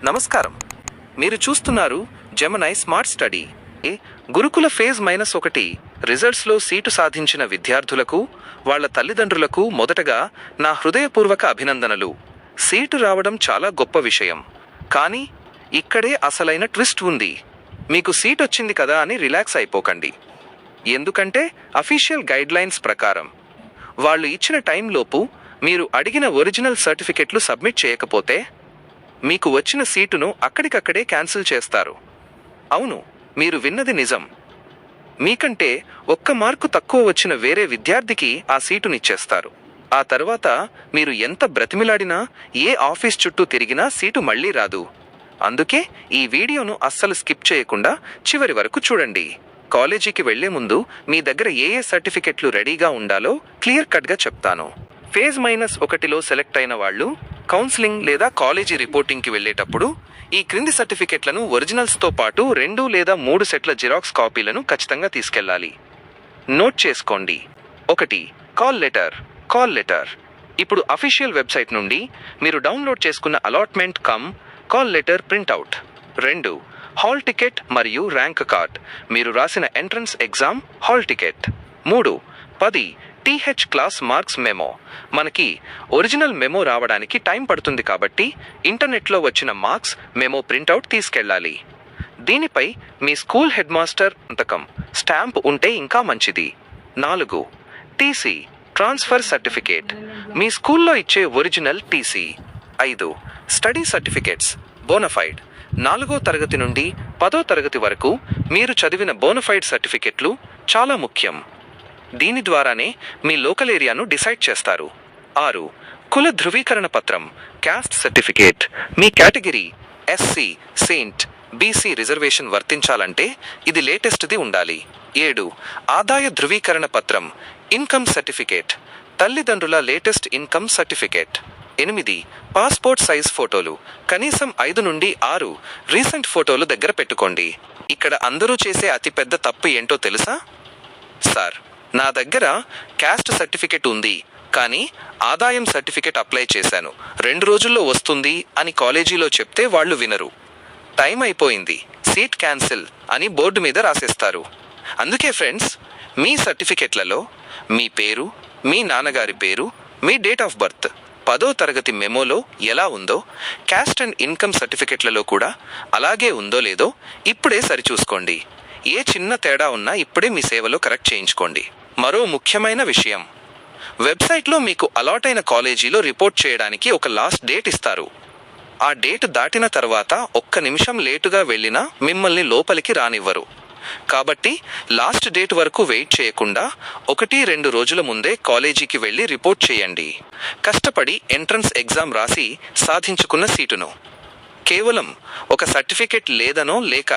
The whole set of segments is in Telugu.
నమస్కారం. మీరు చూస్తున్నారు జెమినై స్మార్ట్ స్టడీ. గురుకుల ఫేజ్ -1 రిజల్ట్స్లో సీటు సాధించిన విద్యార్థులకు, వాళ్ల తల్లిదండ్రులకు మొదటగా నా హృదయపూర్వక అభినందనలు. సీటు రావడం చాలా గొప్ప విషయం. కానీ ఇక్కడే అసలైన ట్విస్ట్ ఉంది. మీకు సీట్ వచ్చింది కదా అని రిలాక్స్ అయిపోకండి. ఎందుకంటే అఫీషియల్ గైడ్లైన్స్ ప్రకారం వాళ్ళు ఇచ్చిన టైంలోపు మీరు అడిగిన ఒరిజినల్ సర్టిఫికెట్లు సబ్మిట్ చేయకపోతే మీకు వచ్చిన సీటును అక్కడికక్కడే క్యాన్సిల్ చేస్తారు. అవును, మీరు విన్నది నిజం. మీకంటే 1 మార్కు తక్కువ వచ్చిన వేరే విద్యార్థికి ఆ సీటునిచ్చేస్తారు. ఆ తర్వాత మీరు ఎంత బ్రతిమిలాడినా, ఏ ఆఫీస్ చుట్టూ తిరిగినా సీటు మళ్ళీ రాదు. అందుకే ఈ వీడియోను అస్సలు స్కిప్ చేయకుండా చివరి వరకు చూడండి. కాలేజీకి వెళ్లే ముందు మీ దగ్గర ఏ సర్టిఫికెట్లు రెడీగా ఉండాలో క్లియర్ కట్గా చెప్తాను. ఫేజ్ -1లో సెలెక్ట్ అయిన వాళ్ళు కౌన్సిలింగ్ లేదా కాలేజీ రిపోర్టింగ్కి వెళ్ళేటప్పుడు ఈ క్రింది సర్టిఫికెట్లను ఒరిజినల్స్తో పాటు 2 లేదా 3 సెట్ల జిరాక్స్ కాపీలను ఖచ్చితంగా తీసుకెళ్లాలి. నోట్ చేసుకోండి. 1. Call letter. ఇప్పుడు అఫీషియల్ వెబ్సైట్ నుండి మీరు డౌన్లోడ్ చేసుకున్న allotment call letter printout. 2. Hall ticket మరియు ర్యాంక్ కార్డ్, మీరు రాసిన entrance exam hall ticket. 3. 10 TH class marks memo. మనకి ఒరిజినల్ మెమో రావడానికి టైం పడుతుంది కాబట్టి ఇంటర్నెట్లో వచ్చిన మార్క్స్ మెమో ప్రింట్అవుట్ తీసుకెళ్ళాలి. దీనిపై మీ స్కూల్ హెడ్ మాస్టర్ సంతకం, స్టాంప్ ఉంటే ఇంకా మంచిది. 4. TC ట్రాన్స్ఫర్ సర్టిఫికేట్, మీ స్కూల్లో ఇచ్చే original TC. 5. Study certificates bonafide, 4వ తరగతి నుండి 10వ తరగతి వరకు మీరు చదివిన బోనఫైడ్ సర్టిఫికెట్లు చాలా ముఖ్యం. దీని ద్వారానే మీ లోకల్ ఏరియాను డిసైడ్ చేస్తారు. 6. కుల ధృవీకరణ పత్రం క్యాస్ట్ సర్టిఫికేట్, మీ కేటగిరీ SC, సెయింట్, BC రిజర్వేషన్ వర్తించాలంటే ఇది లేటెస్ట్ది ఉండాలి. 7. ఆదాయ ధృవీకరణ పత్రం ఇన్కమ్ సర్టిఫికేట్, తల్లిదండ్రుల latest income certificate. 8. Passport size ఫోటోలు, కనీసం 5 నుండి 6 రీసెంట్ ఫోటోలు దగ్గర పెట్టుకోండి. ఇక్కడ అందరూ చేసే అతిపెద్ద తప్పు ఏంటో తెలుసా? సార్, నా దగ్గర క్యాస్ట్ సర్టిఫికెట్ ఉంది కానీ ఆదాయం సర్టిఫికెట్ అప్లై చేశాను, 2 రోజుల్లో వస్తుంది అని కాలేజీలో చెప్తే వాళ్ళు వినరు. టైం అయిపోయింది, సీట్ క్యాన్సిల్ అని బోర్డు మీద రాసేస్తారు. అందుకే ఫ్రెండ్స్, మీ సర్టిఫికెట్లలో మీ పేరు, మీ నాన్నగారి పేరు, మీ డేట్ ఆఫ్ బర్త్ 10వ తరగతి మెమోలో ఎలా ఉందో క్యాస్ట్ అండ్ ఇన్కమ్ సర్టిఫికెట్లలో కూడా అలాగే ఉందో లేదో ఇప్పుడే సరిచూసుకోండి. ఏ చిన్న తేడా ఉన్నా ఇప్పుడే మీ సేవలో కరెక్ట్ చేయించుకోండి. మరో ముఖ్యమైన విషయం, వెబ్సైట్లో మీకు అలాట్ అయిన కాలేజీలో రిపోర్ట్ చేయడానికి ఒక లాస్ట్ డేట్ ఇస్తారు. ఆ డేట్ దాటిన తర్వాత 1 నిమిషం లేటుగా వెళ్ళినా మిమ్మల్ని లోపలికి రానివ్వరు. కాబట్టి లాస్ట్ డేట్ వరకు వెయిట్ చేయకుండా 1-2 రోజుల ముందే కాలేజీకి వెళ్ళి రిపోర్ట్ చేయండి. కష్టపడి ఎంట్రన్స్ ఎగ్జామ్ రాసి సాధించుకున్న సీటును కేవలం ఒక సర్టిఫికెట్ లేదనో లేక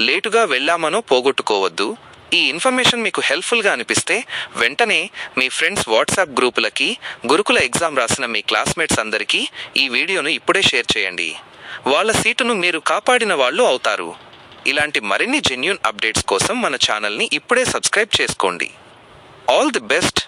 లేటుగా వెళ్ళామనో పోగొట్టుకోవద్దు. ఈ ఇన్ఫర్మేషన్ మీకు హెల్ప్ఫుల్గా అనిపిస్తే వెంటనే మీ ఫ్రెండ్స్ వాట్సాప్ గ్రూపులకి, గురుకుల ఎగ్జామ్ రాసిన మీ క్లాస్మేట్స్ అందరికీ ఈ వీడియోను ఇప్పుడే షేర్ చేయండి. వాళ్ళ సీటును మీరు కాపాడిన వాళ్ళు అవుతారు. ఇలాంటి మరిన్ని జెన్యూన్ అప్డేట్స్ కోసం మన ఛానల్ని ఇప్పుడే సబ్స్క్రైబ్ చేసుకోండి. All the best.